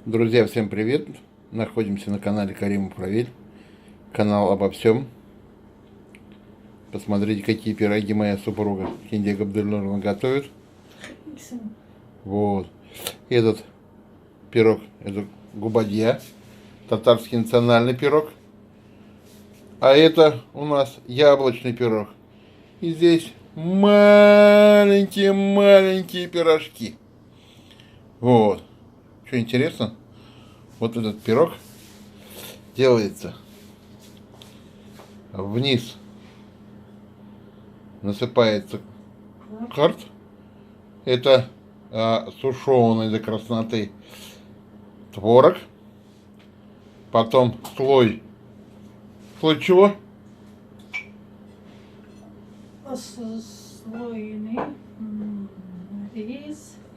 Друзья, всем привет! Находимся на канале Каримов Равиль. Канал обо всем. Посмотрите, какие пироги моя супруга Киндия Габдельнуровна готовит. Вот. Этот пирог, это губадья, татарский национальный пирог. А это у нас яблочный пирог. И здесь маленькие пирожки. Вот. Что интересно, вот этот пирог делается вниз, насыпается карт, это сушеный до красноты творог, потом слой чего?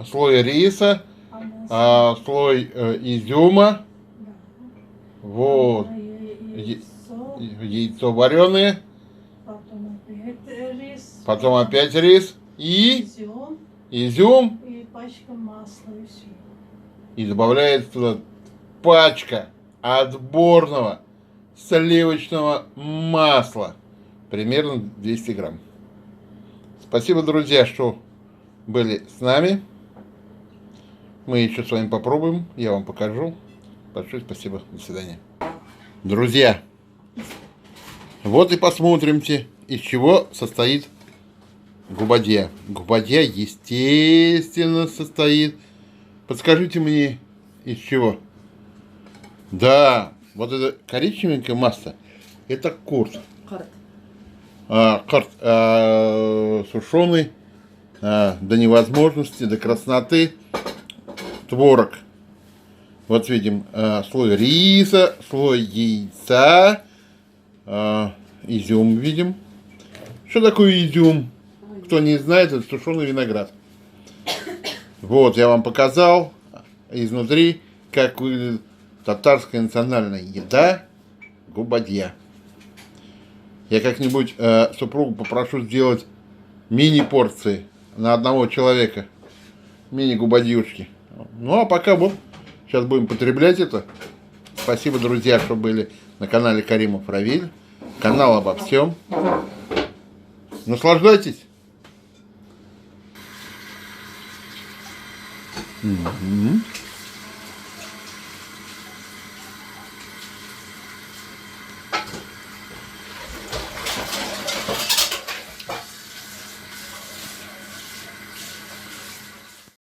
Слой риса, слой изюма, да. вот, яйцо вареное, потом опять рис и изюм, и пачка масла и все. и добавляется туда пачка отборного сливочного масла, примерно 200 грамм. Спасибо, друзья, что были с нами. Мы еще с вами попробуем, я вам покажу. Большое спасибо, до свидания. Друзья, вот и посмотримте, из чего состоит губадья. Губадья, естественно, состоит. Подскажите мне, из чего? Да, вот это коричневенькая масса, это курт. Сушеный до невозможности, до красноты творог. Вот видим слой риса, слой яйца, изюм видим. Что такое изюм? Кто не знает, это сушеный виноград. Вот, я вам показал изнутри, как выглядит татарская национальная еда губадья. Я как-нибудь супругу попрошу сделать мини-порции на одного человека. Мини-губадьюшки. Ну, а пока вот, сейчас будем потреблять это. Спасибо, друзья, что были на канале Каримов Равиль. Канал обо всем. Наслаждайтесь.